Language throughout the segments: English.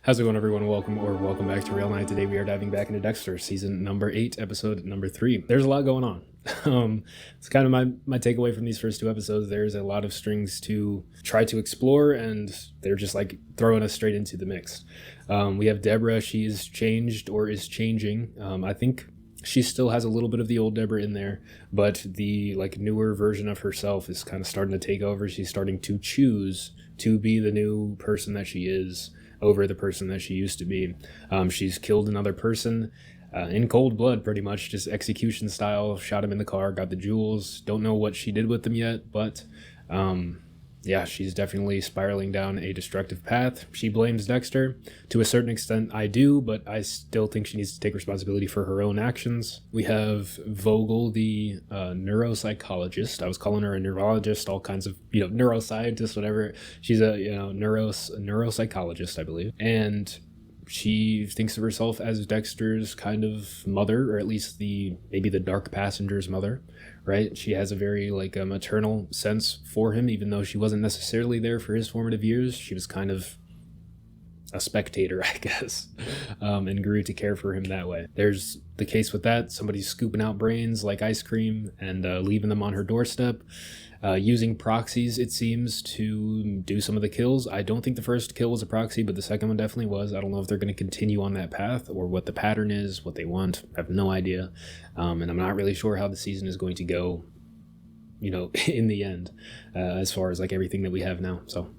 How's it going, everyone? Welcome back to Real Night. Today we are diving back into Dexter, season number 8, episode number 3. There's a lot going on. It's kind of my takeaway from these first 2 episodes. There's a lot of strings to try to explore, and they're just like throwing us straight into the mix. We have Deborah. She's changed or is changing. I think she still has a little bit of the old Deborah in there, but the like newer version of herself is kind of starting to take over. She's starting to choose to be the new person that she is over the person that she used to be. She's killed another person in cold blood, pretty much, just execution style. Shot him in the car, got the jewels. Don't know what she did with them yet, but yeah, she's definitely spiraling down a destructive path. She blames Dexter. To a certain extent, I do, but I still think she needs to take responsibility for her own actions. We have Vogel, the neuropsychologist. I was calling her a neurologist, all kinds of, neuroscientist, whatever. She's a, neuropsychologist, I believe. And she thinks of herself as Dexter's kind of mother, or at least maybe the dark passenger's mother, right? She has a very a maternal sense for him, even though she wasn't necessarily there for his formative years. She was kind of a spectator, I guess, and grew to care for him that way. There's the case with that. Somebody's scooping out brains like ice cream and leaving them on her doorstep. Using proxies, it seems, to do some of the kills. I don't think the first kill was a proxy, but the second one definitely was. I don't know if they're going to continue on that path or what the pattern is, what they want. I have no idea. And I'm not really sure how the season is going to go, in the end, as far as everything that we have now. So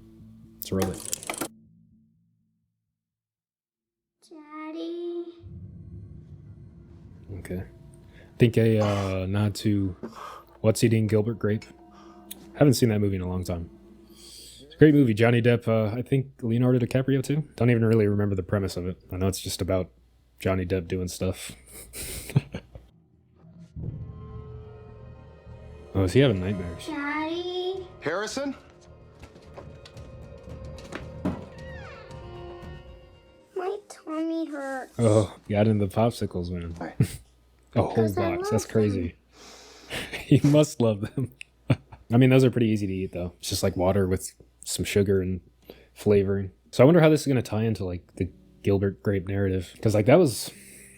let's roll it. Daddy. Okay. I think a nod to What's Eating Gilbert Grape. Haven't seen that movie in a long time. It's a great movie. Johnny Depp, I think Leonardo DiCaprio too. Don't even really remember the premise of it. I know it's just about Johnny Depp doing stuff. Oh, is he having nightmares? Daddy. Harrison? My tummy hurts. Oh, got into the popsicles, man. A whole Because I box. That's love crazy. You must love them. I mean, those are pretty easy to eat, though. It's just like water with some sugar and flavoring. So I wonder how this is going to tie into the Gilbert Grape narrative. Because that was,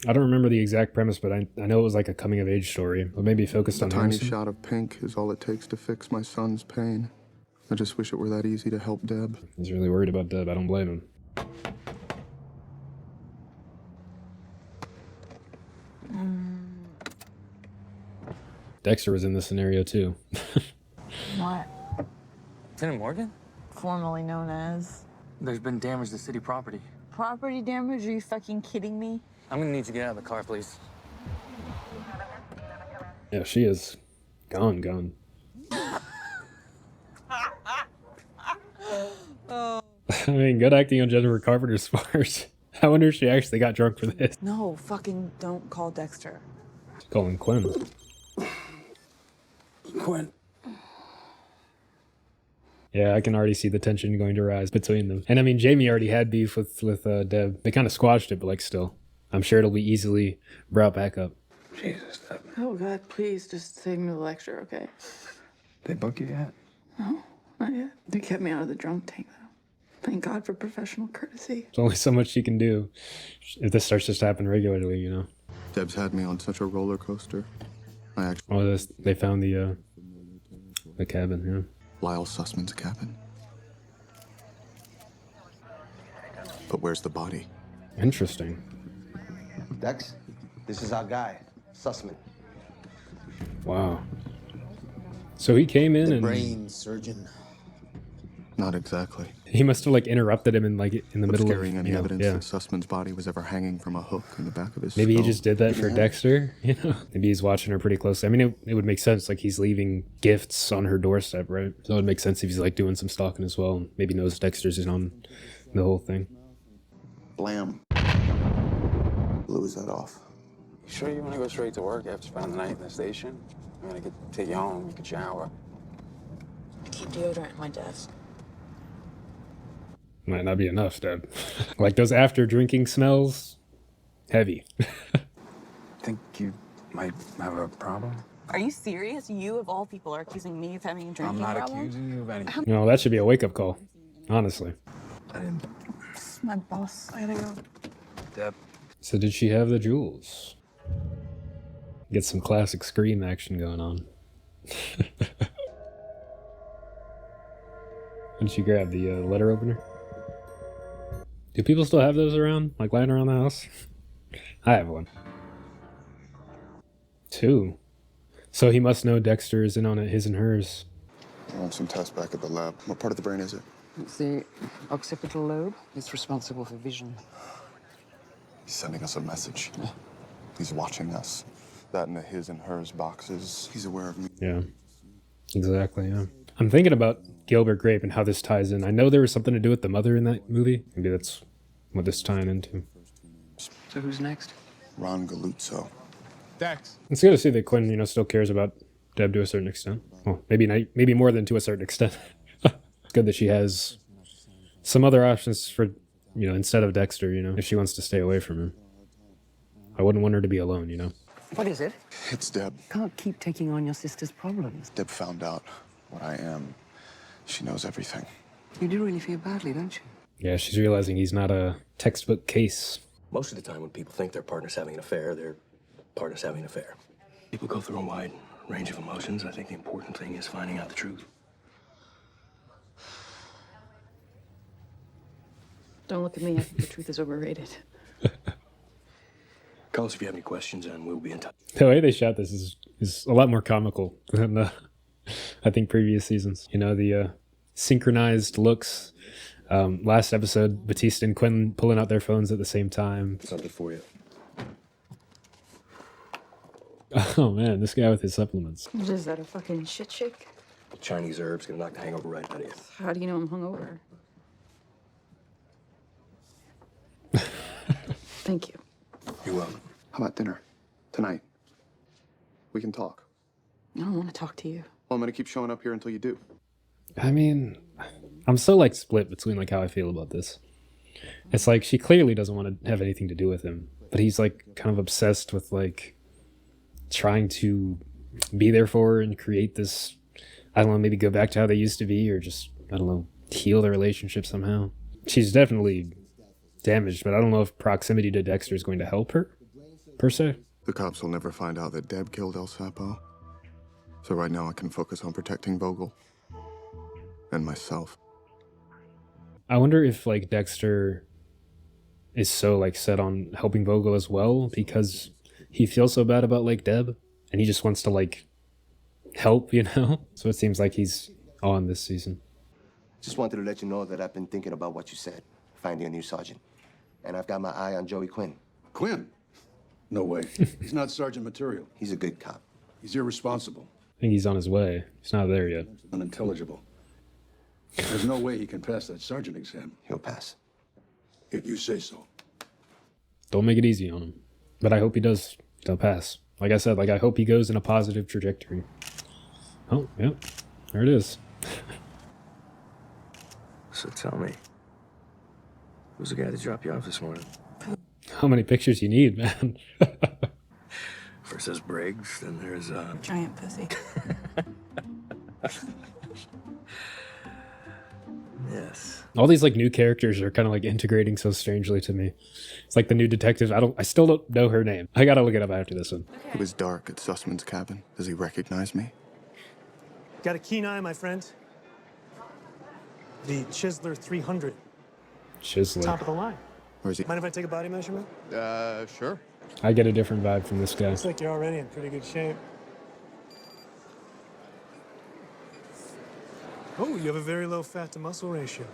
I don't remember the exact premise, but I know it was a coming of age story. Or maybe focused on A tiny Harrison. shot of pink is all it takes to fix my son's pain. I just wish it were that easy to help Deb. He's really worried about Deb. I don't blame him. Dexter was in this scenario, too. What? Lieutenant Morgan? Formerly known as? There's been damage to city property. Property damage? Are you fucking kidding me? I'm gonna need you to get out of the car, please. Yeah, she is gone. I mean, good acting on Jennifer Carpenter's part. I wonder if she actually got drunk for this. No, fucking don't call Dexter. She's calling Quinn. Quinn. Yeah, I can already see the tension going to rise between them. And I mean, Jamie already had beef with Deb. They kind of squashed it, but still. I'm sure it'll be easily brought back up. Jesus, Deb. Oh, God, please just save me the lecture, okay? They book you yet? No, not yet. They kept me out of the drunk tank, though. Thank God for professional courtesy. There's only so much she can do if this starts just to happen regularly, Deb's had me on such a roller coaster. I actually Oh, they found the cabin, yeah. Lyle Sussman's cabin. But where's the body? Interesting. Dex, this is our guy, Sussman. Wow. So he came in The and brain surgeon. Not exactly. he must have interrupted him in the What's middle of carrying any you know, evidence yeah. that Sussman's body was ever hanging from a hook in the back of his Maybe he skull? just did that for Dexter, Maybe he's watching her pretty closely. I mean, it would make sense, he's leaving gifts on her doorstep, right? So it would make sense if he's doing some stalking as well. And maybe knows Dexter's in on the whole thing. Blam. Blew his head off. You sure you wanna go straight to work after spending the night in the station? I mean, I could take you home, you could shower. I keep deodorant at my desk. Might not be enough, Deb. Those after drinking smells, heavy. Think you might have a problem? Are you serious? You, of all people, are accusing me of having a drinking I'm not problem? accusing you of anything. That should be a wake-up call, honestly. I didn't It's my boss. I gotta go. Deb. So did she have the jewels? Get some classic Scream action going on. Did she grab the letter opener? Do people still have those around? Like lying around the house? I have one. 2. So he must know Dexter is in on it, his and hers. I want some tests back at the lab. What part of the brain is it? It's the occipital lobe. It's responsible for vision. He's sending us a message. He's watching us. That in the his and hers boxes. He's aware of me. Yeah. Exactly, yeah. I'm thinking about Gilbert Grape and how this ties in. I know there was something to do with the mother in that movie. Maybe that's what this is tying into. So who's next? Ron Galuzzo. Dex. It's good to see that Quinn, still cares about Deb to a certain extent. Well, maybe more than to a certain extent. It's good that she has some other options for, instead of Dexter, if she wants to stay away from him. I wouldn't want her to be alone. What is it? It's Deb. Can't keep taking on your sister's problems. Deb found out what I am. She knows everything. You do really feel badly, don't you? Yeah, she's realizing he's not a textbook case. Most of the time when people think their partner's having an affair, their partner's having an affair. People go through a wide range of emotions. I think the important thing is finding out the truth. Don't look at me. I think the truth is overrated. Call us if you have any questions, and we'll be in touch. The way they shot this is a lot more comical than I think previous seasons. The synchronized looks. Last episode, Batista and Quinn pulling out their phones at the same time. Something for you. Oh man, this guy with his supplements. What is that, a fucking shit shake? Chinese herbs gonna knock the hangover right out of you. How do you know I'm hungover? Thank you. You're welcome. How about dinner? Tonight. We can talk. I don't want to talk to you. Well, I'm gonna keep showing up here until you do. I mean, I'm so split between how I feel about this. It's she clearly doesn't want to have anything to do with him, but he's kind of obsessed with trying to be there for her and create this, I don't know, maybe go back to how they used to be, or just, I don't know, heal the relationship somehow. She's definitely damaged, but I don't know if proximity to Dexter is going to help her, per se. The cops will never find out that Deb killed El Sapo. So right now I can focus on protecting Vogel. And myself. I wonder if Dexter is so set on helping Vogel as well because he feels so bad about Deb and he just wants to help, So it seems like he's on this season. Just wanted to let you know that I've been thinking about what you said, finding a new sergeant. And I've got my eye on Joey Quinn. Quinn? No way. He's not sergeant material. He's a good cop. He's irresponsible. I think he's on his way. He's not there yet. Unintelligible. There's no way he can pass that sergeant exam. He'll pass. If you say so. Don't make it easy on him. But I hope he does. He'll pass. Like I said, I hope he goes in a positive trajectory. Oh, yep. There it is. So tell me, who's the guy that dropped you off this morning? How many pictures you need, man? First there's Briggs, then there's Giant pussy. Yes. All these new characters are kind of integrating so strangely to me. It's the new detective. I still don't know her name. I gotta look it up after this one. It was dark at Sussman's cabin. Does he recognize me? Got a keen eye, my friend. The Chisler 300. Chisler. Top of the line. Where is he? Mind if I take a body measurement? Sure. I get a different vibe from this guy. Looks like you're already in pretty good shape. Oh, you have a very low fat to muscle ratio.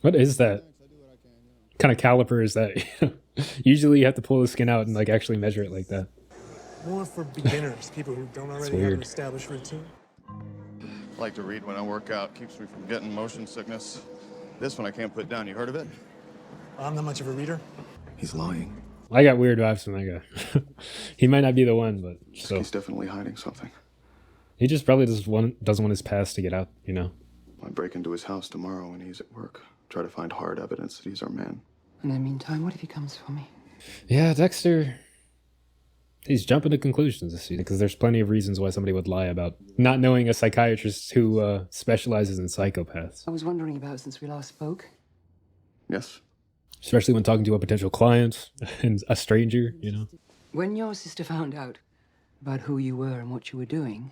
What is that? What kind of caliper is that? Usually you have to pull the skin out and actually measure it like that. More for beginners, people who don't already have weird. an established routine. I like to read when I work out. Keeps me from getting motion sickness. This one I can't put down. You heard of it? I'm not much of a reader. He's lying. I got weird vibes from that guy. He might not be the one, but still. He's definitely hiding something. He just probably doesn't want his past to get out, I break into his house tomorrow when he's at work. Try to find hard evidence that he's our man. In the meantime, what if he comes for me? Yeah, Dexter. He's jumping to conclusions this season because there's plenty of reasons why somebody would lie about not knowing a psychiatrist who specializes in psychopaths. I was wondering about since we last spoke. Yes? especially when talking to a potential client and a stranger, you know? When your sister found out about who you were and what you were doing,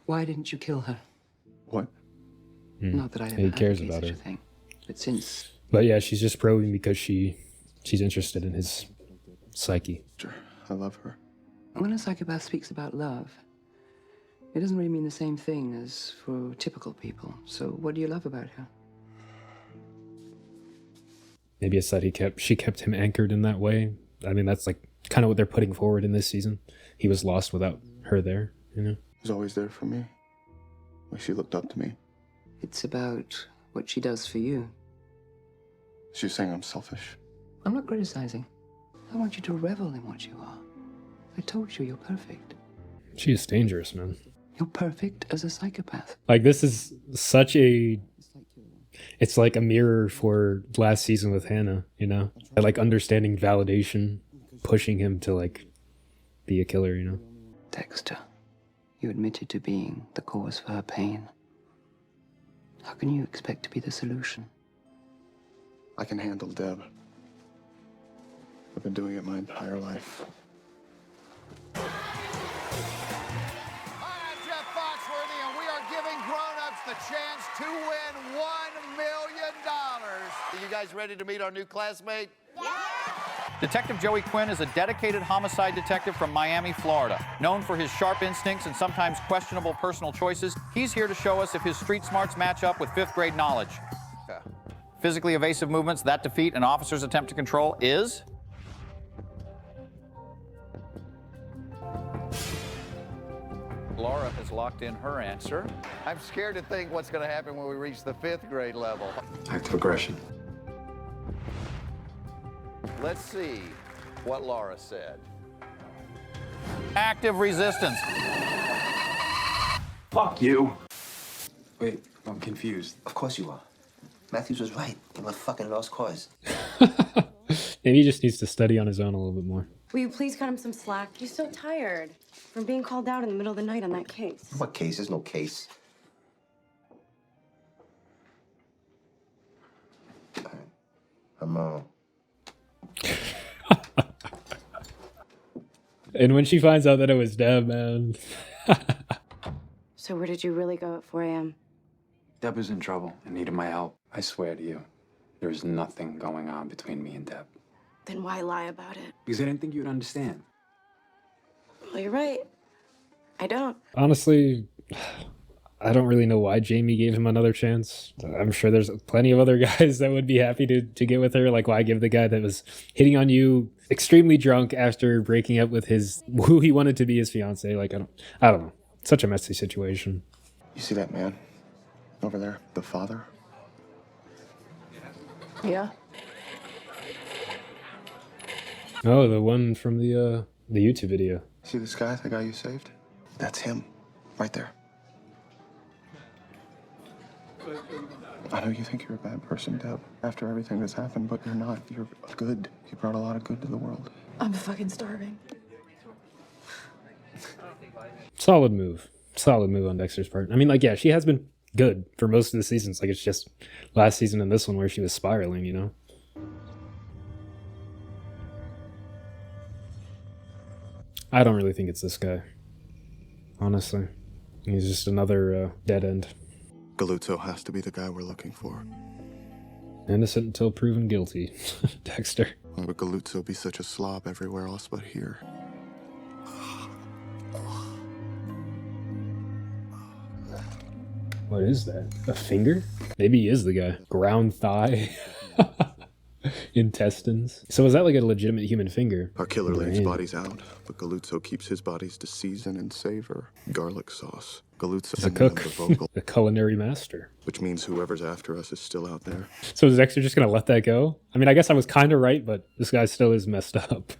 why didn't you kill her? What? Not that I ever He cares advocate about such her. a thing, but since But yeah, she's just probing because she's interested in his psyche. Sure, I love her. when a psychopath speaks about love, it doesn't really mean the same thing as for typical people. So what do you love about her? Maybe it's that she kept him anchored in that way. I mean, that's like kind of what they're putting forward in this season. He was lost without her there, you know? She was always there for me. Like she looked up to me. It's about what she does for you. She's saying I'm selfish. I'm not criticizing. I want you to revel in what you are. I told you you're perfect. She is dangerous, man. You're perfect as a psychopath. Like, this is such a... It's like a mirror for last season with Hannah, you know? Like, understanding validation, pushing him to, like, be a killer, you know? Dexter, you admitted to being the cause for her pain. How can you expect to be the solution? I can handle Deb. I've been doing it my entire life. And we are giving grown-ups the chance to win $1 million. Are you guys ready to meet our new classmate? Yeah! Detective Joey Quinn is a dedicated homicide detective from Miami, Florida. Known for his sharp instincts and sometimes questionable personal choices, he's here to show us if his street smarts match up with fifth-grade knowledge. Physically evasive movements that defeat an officer's attempt to control is... Laura has locked in her answer. I'm scared to think what's going to happen when we reach the fifth grade level. Active aggression. Let's see what Laura said. Active resistance. Fuck you. Wait, I'm confused. Of course you are. Matthews was right. You're a fucking lost cause. Maybe he just needs to study on his own a little bit more. Will you please cut him some slack? He's so tired from being called out in the middle of the night on that case. What case? There's no case. I'm And when she finds out that it was Deb, man. So where did you really go at 4 a.m.? Deb was in trouble and needed my help. I swear to you, there's nothing going on between me and Deb. Then why lie about it? Because I didn't think you'd understand. Well, you're right. I don't. Honestly, I don't really know why Jamie gave him another chance. I'm sure there's plenty of other guys that would be happy to get with her. Like, why give the guy that was hitting on you extremely drunk after breaking up with who he wanted to be his fiance? Like, I don't know. It's such a messy situation. You see that man over there? The father? Yeah. Oh, the one from the YouTube video. See this guy, the guy you saved? That's him, right there. I know you think you're a bad person, Deb, after everything that's happened, but you're not. You're good. You brought a lot of good to the world. I'm fucking starving. Solid move. Solid move on Dexter's part. I mean, like, yeah, she has been good for most of the seasons. Like, it's just last season and this one where she was spiraling, you know? I don't really think it's this guy. Honestly. He's just another dead end. Galuzzo has to be the guy we're looking for. Innocent until proven guilty. Dexter. Why would Galuzzo be such a slob everywhere else but here? What is that? A finger? Maybe he is the guy. Ground thigh. Intestines. So is that like a legitimate human finger? Our killer leaves bodies out, but Galuzzo keeps his bodies to season and savor. Garlic sauce. Galuzzo's a cook. A culinary master. Which means whoever's after us is still out there. So is Dexter just gonna let that go? I mean, I guess I was kind of right, but this guy still is messed up.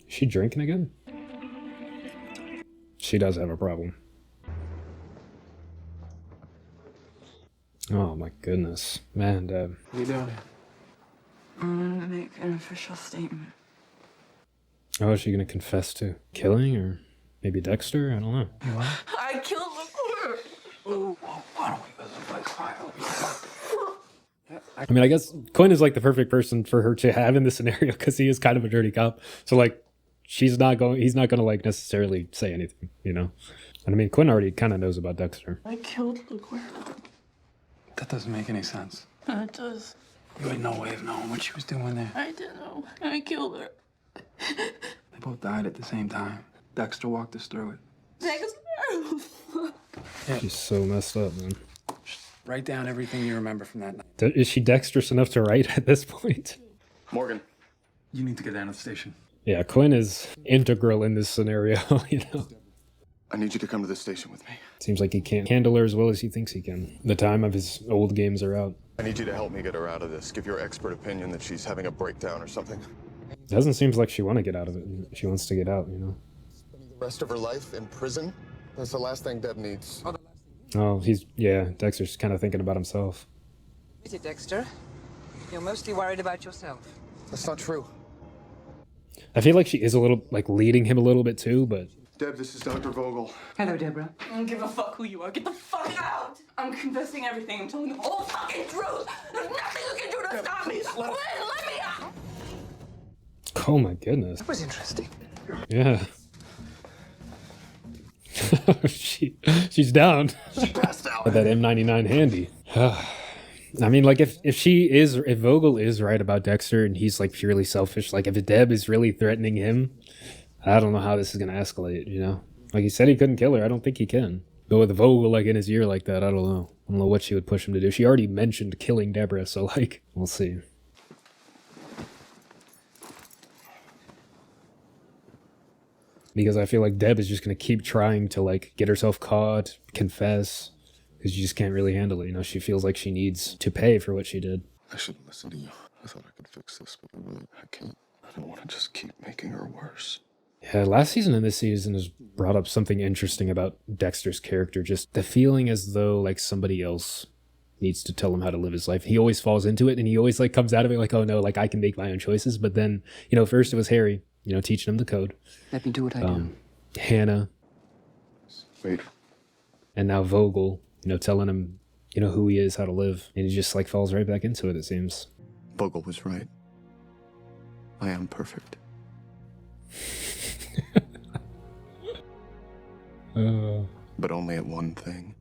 Is she drinking again? She does have a problem. Oh my goodness. Man, Deb. What are you doing? I'm gonna make an official statement. Oh, is she gonna confess to killing or maybe Dexter? I don't know. I killed the Why don't we go someplace quiet? I mean, I guess Quinn is like the perfect person for her to have in this scenario because he is kind of a dirty cop. So like, he's not going to like necessarily say anything, you know? And I mean, Quinn already kind of knows about Dexter. I killed Luke. That doesn't make any sense. It does. You had no way of knowing what she was doing there. I didn't know. I killed her. They both died at the same time. Dexter walked us through it. Dexter! She's so messed up, man. Write down everything you remember from that night. Is she dexterous enough to write at this point? Morgan. You need to get down to the station. Yeah, Quinn is integral in this scenario, you know? I need you to come to the station with me. Seems like he can't handle her as well as he thinks he can. The time of his old games are out. I need you to help me get her out of this. Give your expert opinion that she's having a breakdown or something. Doesn't seem like she want to get out of it. She wants to get out, you know? Spending the rest of her life in prison? That's the last thing Deb needs. Oh, Dexter's kind of thinking about himself. Is it, Dexter? You're mostly worried about yourself. That's not true. I feel like she is a little, like, leading him a little bit too, but... Deb, this is Dr. Vogel. Hello, Deborah. I don't give a fuck who you are. Get the fuck out! I'm confessing everything. I'm telling the whole fucking truth. There's nothing you can do to stop me. Quinn, let me out! Oh my goodness. That was interesting. Yeah. She's down. She passed out. With that M99 handy. I mean, like, if Vogel is right about Dexter and he's, like, purely selfish, like, if Deb is really threatening him, I don't know how this is going to escalate, you know? Like, he said he couldn't kill her. I don't think he can. But with Vogel, like, in his ear like that, I don't know. I don't know what she would push him to do. She already mentioned killing Deborah, so, like, we'll see. Because I feel like Deb is just going to keep trying to, like, get herself caught, confess, because she just can't really handle it. You know, she feels like she needs to pay for what she did. I shouldn't listen to you. I thought I could fix this, but I can't. I don't want to just keep making her worse. Yeah, last season and this season has brought up something interesting about Dexter's character. Just the feeling as though, like, somebody else needs to tell him how to live his life. He always falls into it, and he always, like, comes out of it like, oh, no, like, I can make my own choices. But then, you know, first it was Harry, you know, teaching him the code. Let me do what I do. Hannah. Wait. And now Vogel, you know, telling him, you know, who he is, how to live. And he just, like, falls right back into it seems. Vogel was right. I am perfect. But only at one thing.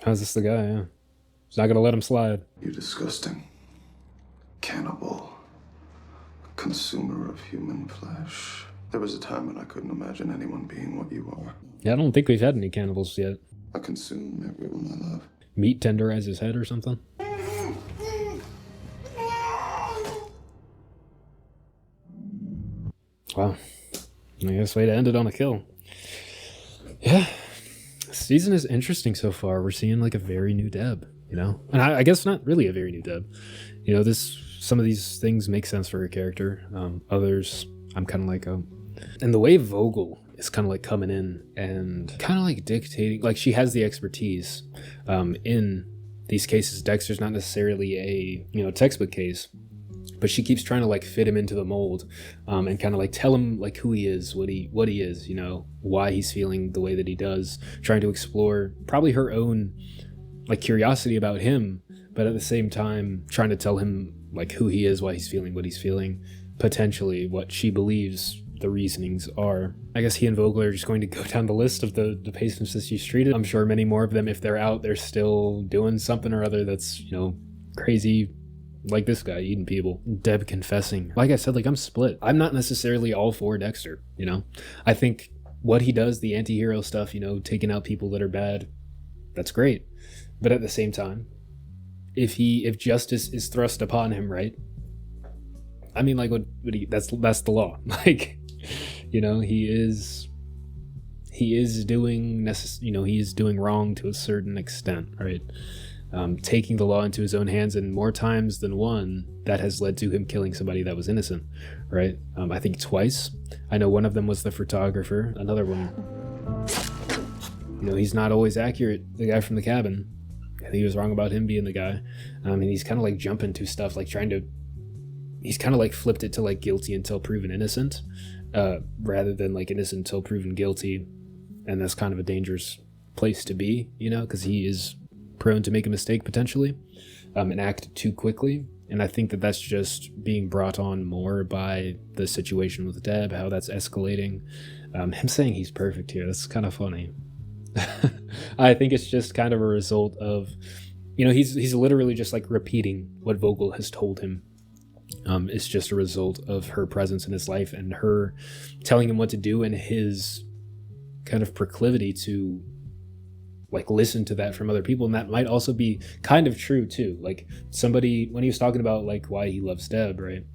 How's this the guy, yeah? He's not gonna let him slide. You disgusting cannibal, consumer of human flesh. There was a time when I couldn't imagine anyone being what you are. Yeah, I don't think we've had any cannibals yet. I consume everyone I love. Meat tenderize his head or something? Wow. I guess way to end it on a kill. Yeah. Season is interesting so far. We're seeing like a very new Deb, you know? And I guess not really a very new Deb. You know, some of these things make sense for her character. Others, I'm kind of like, and the way Vogel is kind of like coming in and kind of like dictating, like she has the expertise in these cases. Dexter's not necessarily a, you know, textbook case, but she keeps trying to like fit him into the mold and kind of like tell him like who he is, what he is, you know, why he's feeling the way that he does, trying to explore probably her own like curiosity about him, but at the same time trying to tell him like who he is, why he's feeling what he's feeling, potentially what she believes the reasonings are. I guess he and Vogel are just going to go down the list of the patients that she's treated. I'm sure many more of them, if they're out, they're still doing something or other that's, you know, crazy, like this guy eating people. Deb confessing. Like I said, like I'm split. I'm not necessarily all for Dexter, you know? I think what he does, the anti-hero stuff, you know, taking out people that are bad, that's great. But at the same time, if justice is thrust upon him, right? I mean, like, that's the law. Like, you know, he is doing wrong to a certain extent, right? Taking the law into his own hands, and more times than one, that has led to him killing somebody that was innocent, right? I think twice. I know one of them was the photographer. Another one, you know, he's not always accurate. The guy from the cabin, I think he was wrong about him being the guy. And he's kind of like jumping to stuff, like he's kind of like flipped it to like guilty until proven innocent, rather than like innocent until proven guilty. and that's kind of a dangerous place to be, you know, because he is prone to make a mistake potentially, and act too quickly. And I think that that's just being brought on more by the situation with Deb, how that's escalating. Him saying he's perfect here, that's kind of funny. I think it's just kind of a result of, you know, he's literally just like repeating what Vogel has told him. It's just a result of her presence in his life and her telling him what to do, and his kind of proclivity to like listen to that from other people. And that might also be kind of true too. Like somebody, when he was talking about like why he loves Deb, right?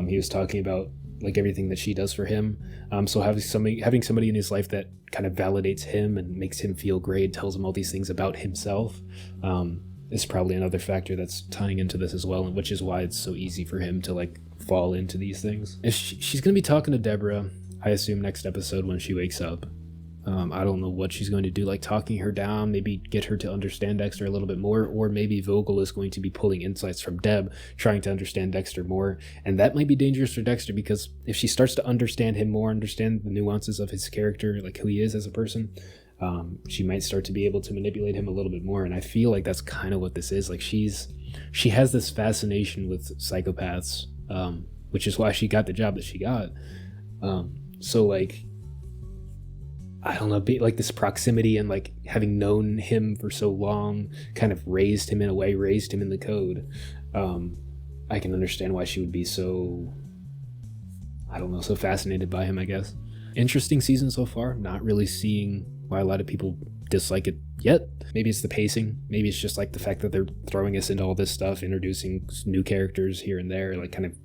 He was talking about like everything that she does for him. So having somebody in his life that kind of validates him and makes him feel great, tells him all these things about himself, is probably another factor that's tying into this as well, and which is why it's so easy for him to like fall into these things. If she's gonna be talking to Deborah, I assume next episode when she wakes up. I don't know what she's going to do, like talking her down, maybe get her to understand Dexter a little bit more, or maybe Vogel is going to be pulling insights from Deb, trying to understand Dexter more. And that might be dangerous for Dexter, because if she starts to understand him more, understand the nuances of his character, like who he is as a person, she might start to be able to manipulate him a little bit more. And I feel like that's kind of what this is. Like she has this fascination with psychopaths, which is why she got the job that she got. So like, I don't know, like this proximity and like having known him for so long kind of raised him in a way, raised him in the code. I can understand why she would be so, I don't know, so fascinated by him, I guess. Interesting season so far. Not really seeing why a lot of people dislike it yet. Maybe it's the pacing. Maybe it's just like the fact that they're throwing us into all this stuff, introducing new characters here and there, like kind of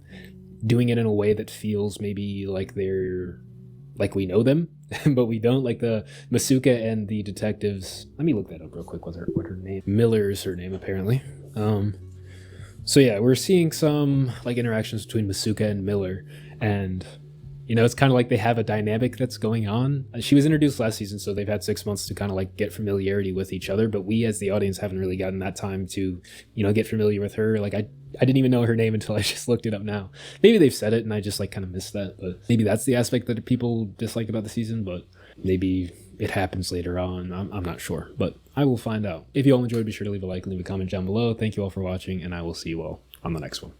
doing it in a way that feels maybe like they're, like we know them, but we don't. Like the Masuka and the detectives. Let me look that up real quick. What her name? Miller is her name, apparently. So yeah, we're seeing some like interactions between Masuka and Miller, and you know, it's kind of like they have a dynamic that's going on. She was introduced last season, so they've had 6 months to kind of like get familiarity with each other, but we as the audience haven't really gotten that time to, you know, get familiar with her. Like I didn't even know her name until I just looked it up now. Maybe they've said it and I just like kind of missed that, but maybe that's the aspect that people dislike about the season, but maybe it happens later on. I'm not sure, but I will find out. If you all enjoyed, be sure to leave a like and leave a comment down below. Thank you all for watching, and I will see you all on the next one.